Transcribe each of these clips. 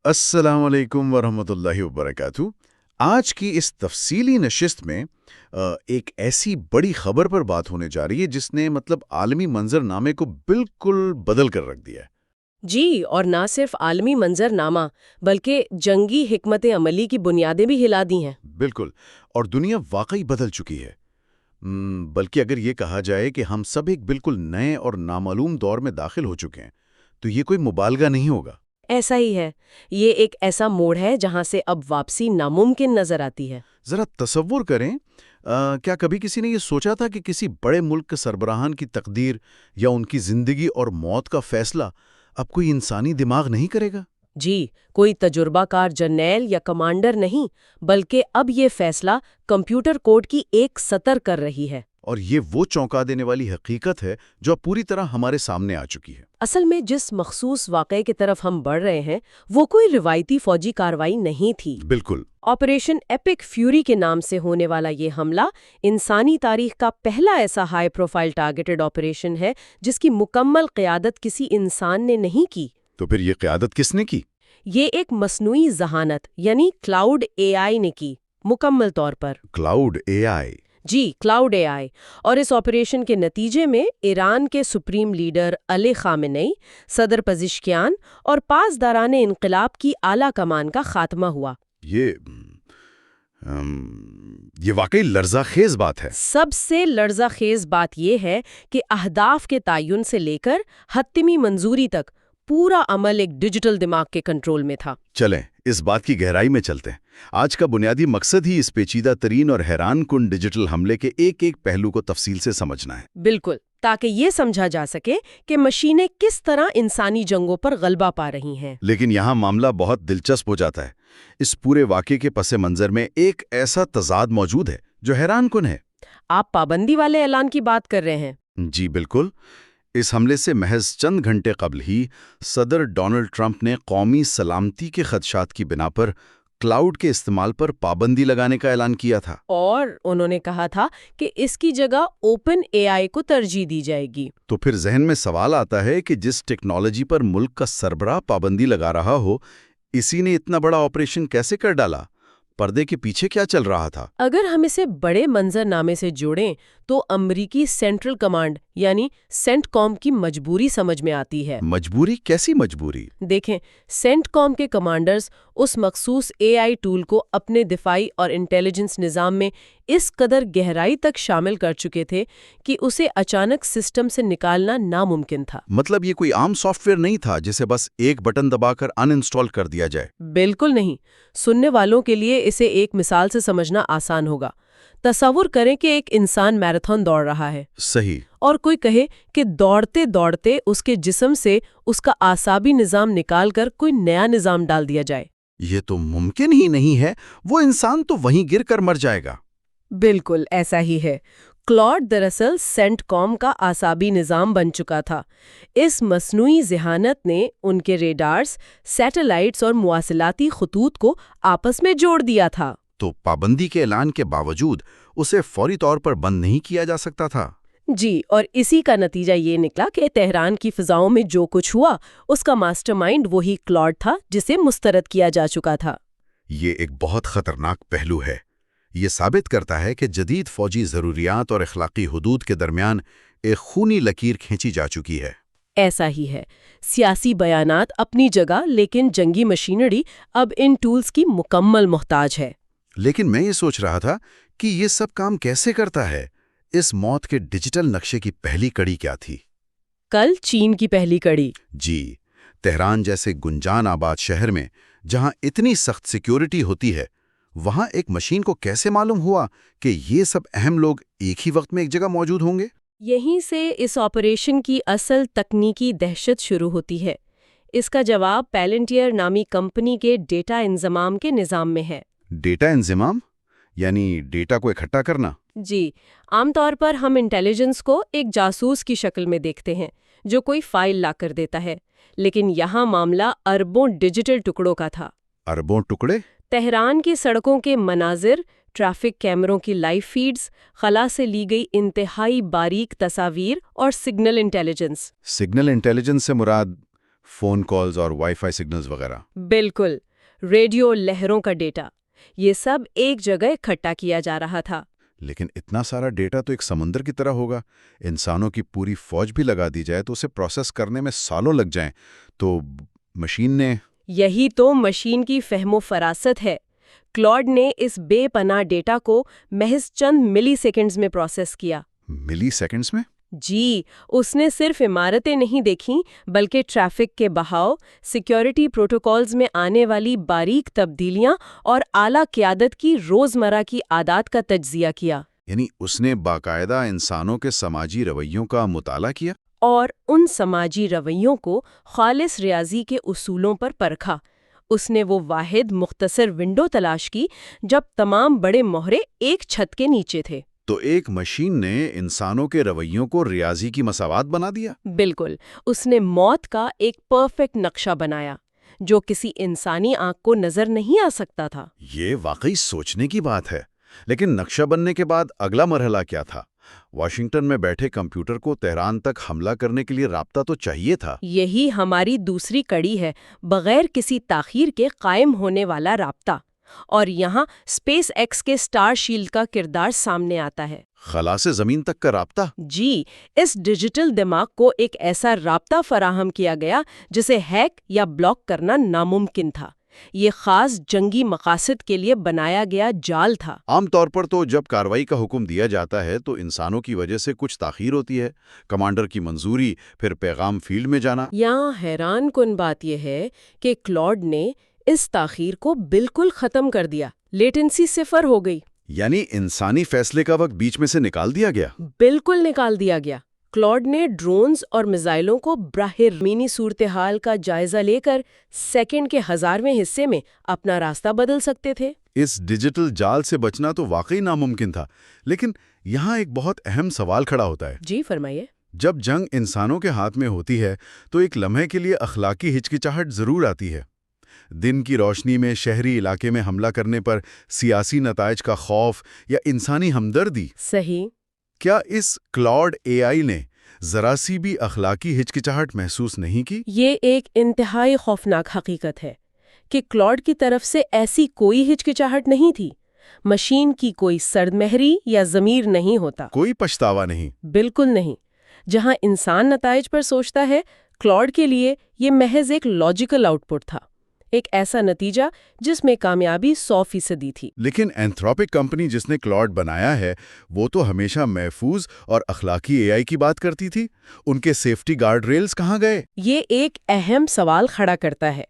السلام علیکم ورحمۃ اللہ وبرکاتہ۔ آج کی اس تفصیلی نشست میں ایک ایسی بڑی خبر پر بات ہونے جا رہی ہے جس نے عالمی منظر نامے کو بالکل بدل کر رکھ دیا ہے۔ جی، اور نہ صرف عالمی منظر نامہ بلکہ جنگی حکمت عملی کی بنیادیں بھی ہلا دی ہیں۔ بالکل، اور دنیا واقعی بدل چکی ہے۔ بلکہ اگر یہ کہا جائے کہ ہم سب ایک بالکل نئے اور نامعلوم دور میں داخل ہو چکے ہیں تو یہ کوئی مبالغہ نہیں ہوگا۔ ایسا ہی ہے، یہ ایک ایسا موڑ ہے جہاں سے اب واپسی ناممکن نظر آتی ہے۔ ذرا تصور کریں، کیا کبھی کسی نے یہ سوچا تھا کہ کسی بڑے ملک کے سربراہان کی تقدیر یا ان کی زندگی اور موت کا فیصلہ اب کوئی انسانی دماغ نہیں کرے گا؟ جی، کوئی تجربہ کار جرنیل یا کمانڈر نہیں، بلکہ اب یہ فیصلہ کمپیوٹر کوڈ کی ایک سطر کر رہی ہے۔ اور یہ وہ چونکا دینے والی حقیقت ہے جو اب پوری طرح ہمارے سامنے آ چکی ہے۔ اصل میں جس مخصوص واقعے کی طرف ہم بڑھ رہے ہیں وہ کوئی روایتی فوجی کارروائی نہیں تھی۔ بالکل۔ آپریشن ایپک فیوری کے نام سے ہونے والا یہ حملہ انسانی تاریخ کا پہلا ایسا ہائی پروفائل ٹارگیٹڈ آپریشن ہے جس کی مکمل قیادت کسی انسان نے نہیں کی۔ تو پھر یہ قیادت کس نے کی؟ یہ ایک مصنوعی ذہانت یعنی کلاؤڈ اے آئی نے کی، مکمل طور پر۔ کلاؤڈ اے آئی؟ جی، کلاؤڈ اے آئی۔ اور اس آپریشن کے نتیجے میں ایران کے سپریم لیڈر علی خامنئی، صدر پزشکیان اور پاسداران انقلاب کی اعلیٰ کمان کا خاتمہ ہوا۔ یہ واقعی لرزہ خیز بات ہے۔ سب سے لرزہ خیز بات یہ ہے کہ اہداف کے تعین سے لے کر حتمی منظوری تک پورا عمل ایک ڈیجیٹل دماغ کے کنٹرول میں تھا۔ چلیں اس بات کی گہرائی میں چلتے ہیں۔ آج کا بنیادی مقصد ہی اس پیچیدہ ترین اور حیران کن ڈیجیٹل حملے کے ایک ایک پہلو کو تفصیل سے سمجھنا ہے۔ بالکل، تاکہ یہ سمجھا جا سکے کہ مشینیں کس طرح انسانی جنگوں پر غلبہ پا رہی ہیں۔ لیکن یہاں معاملہ بہت دلچسپ ہو جاتا ہے۔ اس پورے واقعے کے پس منظر میں ایک ایسا تضاد موجود ہے جو حیران کن ہے۔ آپ پابندی والے اعلان کی بات کر رہے ہیں؟ جی بالکل۔ اس حملے سے محض چند گھنٹے قبل ہی صدر ڈونلڈ ٹرمپ نے قومی سلامتی کے خدشات کی بنا پر کلاؤڈ کے استعمال پر پابندی لگانے کا اعلان کیا تھا۔ اور انہوں نے کہا تھا کہ اس کی جگہ اوپن اے آئی کو ترجیح دی جائے گی۔ تو پھر ذہن میں سوال آتا ہے کہ جس ٹیکنالوجی پر ملک کا سربراہ پابندی لگا رہا ہو، اسی نے اتنا بڑا آپریشن کیسے کر ڈالا؟ پردے کے پیچھے کیا چل رہا تھا؟ اگر ہم اسے بڑے منظر نامے سے جوڑیں تو امریکی سینٹرل کمانڈ یعنی سینٹ کام کی مجبوری سمجھ میں آتی ہے۔ مجبوری؟ کیسی مجبوری؟ دیکھیں، سینٹ کام کے کمانڈرز اس مخصوص اے آئی ٹول کو اپنے دفاعی اور انٹیلیجنس نظام میں اس قدر گہرائی تک شامل کر چکے تھے کہ اسے اچانک سسٹم سے نکالنا ناممکن تھا۔ مطلب یہ کوئی عام سافٹ ویئر نہیں تھا جسے بس ایک بٹن دبا کر ان انسٹال کر دیا جائے؟ بالکل نہیں۔ سننے والوں کے لیے اسے ایک مثال سے سمجھنا آسان ہوگا۔ تصور کریں کہ ایک انسان میراتھن دوڑ رہا ہے۔ صحیح۔ اور کوئی کہے کہ دوڑتے دوڑتے اس کے جسم سے اس کا اعصابی نظام نکال کر کوئی نیا نظام ڈال دیا جائے۔ یہ تو ممکن ہی نہیں ہے، وہ انسان تو وہیں گر کر مر جائے گا۔ بالکل ایسا ہی ہے۔ کلاؤڈ دراصل سینٹ کام کا اعصابی نظام بن چکا تھا۔ اس مصنوعی ذہانت نے ان کے ریڈارز، سیٹلائٹس اور مواصلاتی خطوط کو آپس میں جوڑ دیا تھا۔ تو پابندی کے اعلان کے باوجود اسے فوری طور پر بند نہیں کیا جا سکتا تھا؟ جی، اور اسی کا نتیجہ یہ نکلا کہ تہران کی فضاؤں میں جو کچھ ہوا اس کا ماسٹر مائنڈ وہی کلاؤڈ تھا جسے مسترد کیا جا چکا تھا۔ یہ ایک بہت خطرناک پہلو ہے۔ یہ ثابت کرتا ہے کہ جدید فوجی ضروریات اور اخلاقی حدود کے درمیان ایک خونی لکیر کھینچی جا چکی ہے۔ ایسا ہی ہے۔ سیاسی بیانات اپنی جگہ، لیکن جنگی مشینری اب ان ٹولز کی مکمل محتاج ہے۔ لیکن میں یہ سوچ رہا تھا کہ یہ سب کام کیسے کرتا ہے؟ اس موت کے ڈیجیٹل نقشے کی پہلی کڑی کیا تھی؟ کل چین کی پہلی کڑی۔ جی، تہران جیسے گنجان آباد شہر میں جہاں اتنی سخت سیکیورٹی ہوتی ہے، وہاں ایک مشین کو کیسے معلوم ہوا کہ یہ سب اہم لوگ ایک ہی وقت میں ایک جگہ موجود ہوں گے؟ یہیں سے اس آپریشن کی اصل تکنیکی دہشت شروع ہوتی ہے۔ اس کا جواب پیلنٹیئر نامی کمپنی کے ڈیٹا انضمام کے نظام میں ہے۔ ڈیٹا انضمام؟ یعنی ڈیٹا کو اکٹھا کرنا؟ جی، عام طور پر ہم انٹیلیجنس کو ایک جاسوس کی شکل میں دیکھتے ہیں جو کوئی فائل لا کر دیتا ہے، لیکن یہاں معاملہ اربوں ڈیجیٹل ٹکڑوں کا تھا۔ اربوں ٹکڑے؟ تہران کی سڑکوں کے مناظر، ٹریفک کیمروں کی لائیو فیڈز، خلا سے لی گئی انتہائی باریک تصاویر اور سگنل انٹیلیجنس۔ سگنل انٹیلیجنس سے مراد فون کالز اور وائی فائی سگنلز وغیرہ۔ بالکل، ریڈیو لہروں کا ڈیٹا، یہ سب ایک جگہ اکٹھا کیا جا رہا تھا۔ لیکن اتنا سارا ڈیٹا تو ایک سمندر کی طرح ہوگا، انسانوں کی پوری فوج بھی لگا دی جائے تو اسے پروسیس کرنے میں سالوں لگ جائیں، تو مشین نے… یہی تو مشین کی فہم و فراست ہے۔ کلاڈ نے اس بے پناہ ڈیٹا کو محض چند ملی سیکنڈز میں پروسیس کیا۔ ملی سیکنڈز میں؟ جی، اس نے صرف عمارتیں نہیں دیکھیں بلکہ ٹریفک کے بہاؤ، سیکیورٹی پروٹوکولز میں آنے والی باریک تبدیلیاں اور اعلیٰ قیادت کی روزمرہ کی عادات کا تجزیہ کیا۔ یعنی اس نے باقاعدہ انسانوں کے سماجی رویوں کا مطالعہ کیا اور ان سماجی رویوں کو خالص ریاضی کے اصولوں پر پرکھا۔ اس نے وہ واحد مختصر ونڈو تلاش کی جب تمام بڑے مہرے ایک چھت کے نیچے تھے۔ تو ایک مشین نے انسانوں کے رویوں کو ریاضی کی مساوات بنا دیا؟ بالکل، اس نے موت کا ایک پرفیکٹ نقشہ بنایا جو کسی انسانی آنکھ کو نظر نہیں آ سکتا تھا۔ یہ واقعی سوچنے کی بات ہے۔ لیکن نقشہ بننے کے بعد اگلا مرحلہ کیا تھا؟ واشنگٹن میں بیٹھے کمپیوٹر کو تہران تک حملہ کرنے کے لیے رابطہ تو چاہیے تھا۔ یہی ہماری دوسری کڑی ہے، بغیر کسی تاخیر کے قائم ہونے والا رابطہ۔ اور یہاں اسپیس ایکس کے اسٹار شیلڈ کا کردار سامنے آتا ہے۔ خلا سے زمین تک کا رابطہ؟ جی، اس ڈیجیٹل دماغ کو ایک ایسا رابطہ فراہم کیا گیا جسے ہیک یا بلاک کرنا ناممکن تھا۔ یہ خاص جنگی مقاصد کے لیے بنایا گیا جال تھا۔ عام طور پر تو جب کارروائی کا حکم دیا جاتا ہے تو انسانوں کی وجہ سے کچھ تاخیر ہوتی ہے، کمانڈر کی منظوری، پھر پیغام فیلڈ میں جانا۔ یہاں حیران کن بات یہ ہے کہ کلاڈ نے اس تاخیر کو بالکل ختم کر دیا۔ لیٹنسی 0 ہو گئی۔ یعنی انسانی فیصلے کا وقت بیچ میں سے نکال دیا گیا؟ بالکل نکال دیا گیا۔ کلاڈ نے ڈرونز اور میزائلوں کو براہ زمینی صورتحال کا جائزہ لے کر سیکنڈ کے 1000ویں حصے میں اپنا راستہ بدل سکتے تھے۔ اس ڈیجیٹل جال سے بچنا تو واقعی ناممکن تھا، لیکن یہاں ایک بہت اہم سوال کھڑا ہوتا ہے۔ جی فرمائیے۔ جب جنگ انسانوں کے ہاتھ میں ہوتی ہے تو ایک لمحے کے لیے اخلاقی ہچکچاہٹ ضرور آتی ہے۔ دن کی روشنی میں شہری علاقے میں حملہ کرنے پر سیاسی نتائج کا خوف یا انسانی ہمدردی۔ صحیح۔ کیا اس کلاڈ اے آئی نے ذرا سی بھی اخلاقی ہچکچاہٹ محسوس نہیں کی؟ یہ ایک انتہائی خوفناک حقیقت ہے کہ کلاڈ کی طرف سے ایسی کوئی ہچکچاہٹ نہیں تھی۔ مشین کی کوئی سرد مہری یا ضمیر نہیں ہوتا۔ کوئی پچھتاوا نہیں؟ بالکل نہیں۔ جہاں انسان نتائج پر سوچتا ہے، کلاڈ کے لیے یہ محض ایک لاجیکل آؤٹ پٹ تھا، ایک ایسا نتیجہ جس میں کامیابی 100% تھی۔ لیکن اینتھروپک کمپنی جس نے کلاڈ بنایا ہے وہ تو ہمیشہ محفوظ اور اخلاقی اے آئی کی بات کرتی تھی۔ ان کے سیفٹی گارڈ ریلز کہاں گئے؟ یہ ایک اہم سوال کھڑا کرتا ہے۔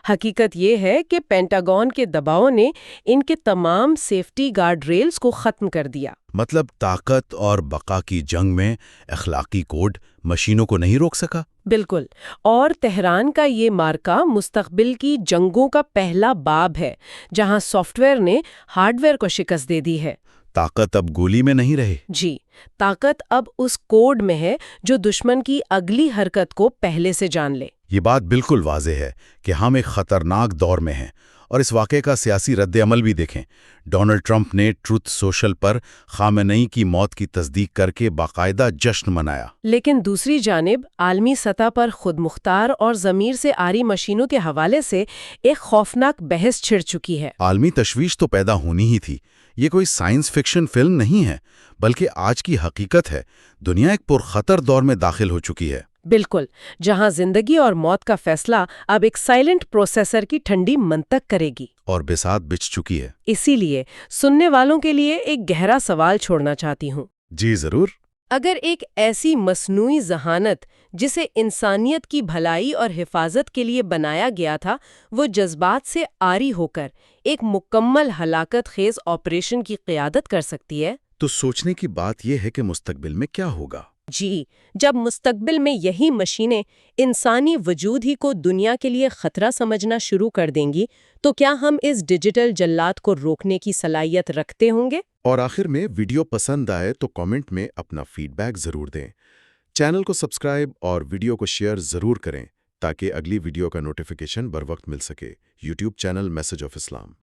حقیقت یہ ہے کہ پینٹاگون کے دباؤ نے ان کے تمام سیفٹی گارڈ ریلز کو ختم کر دیا۔ مطلب طاقت اور بقا کی جنگ میں اخلاقی کوڈ مشینوں کو نہیں روک سکا؟ بالکل، اور تہران کا یہ مارکا مستقبل کی جنگوں کا پہلا باب ہے، جہاں سافٹ ویئر نے ہارڈ ویئر کو شکست دے دی ہے۔ طاقت اب گولی میں نہیں رہی۔ جی، طاقت اب اس کوڈ میں ہے جو دشمن کی اگلی حرکت کو پہلے سے جان لے۔ یہ بات بالکل واضح ہے کہ ہم ایک خطرناک دور میں ہیں، اور اس واقعے کا سیاسی رد عمل بھی دیکھیں۔ ڈونلڈ ٹرمپ نے ٹروتھ سوشل پر خامنئی کی موت کی تصدیق کر کے باقاعدہ جشن منایا۔ لیکن دوسری جانب عالمی سطح پر خود مختار اور ضمیر سے آری مشینوں کے حوالے سے ایک خوفناک بحث چھڑ چکی ہے۔ عالمی تشویش تو پیدا ہونی ہی تھی۔ یہ کوئی سائنس فکشن فلم نہیں ہے، بلکہ آج کی حقیقت ہے۔ دنیا ایک پرخطر دور میں داخل ہو چکی ہے۔ بالکل، جہاں زندگی اور موت کا فیصلہ اب ایک سائلنٹ پروسیسر کی ٹھنڈی منطق کرے گی، اور بساط بچ چکی ہے۔ اسی لیے سننے والوں کے لیے ایک گہرا سوال چھوڑنا چاہتی ہوں۔ جی ضرور۔ اگر ایک ایسی مصنوعی ذہانت جسے انسانیت کی بھلائی اور حفاظت کے لیے بنایا گیا تھا، وہ جذبات سے عاری ہو کر ایک مکمل ہلاکت خیز آپریشن کی قیادت کر سکتی ہے، تو سوچنے کی بات یہ ہے کہ مستقبل میں کیا ہوگا؟ جی، جب مستقبل میں یہی مشینیں انسانی وجود ہی کو دنیا کے لیے خطرہ سمجھنا شروع کر دیں گی، تو کیا ہم اس ڈیجیٹل جلات کو روکنے کی صلاحیت رکھتے ہوں گے؟ اور آخر میں ویڈیو پسند آئے تو کامنٹ میں اپنا فیڈ بیک ضرور دیں۔ چینل کو سبسکرائب اور ویڈیو کو شیئر ضرور کریں تاکہ اگلی ویڈیو کا نوٹیفیکیشن بر وقت مل سکے۔ YouTube channel message of Islam.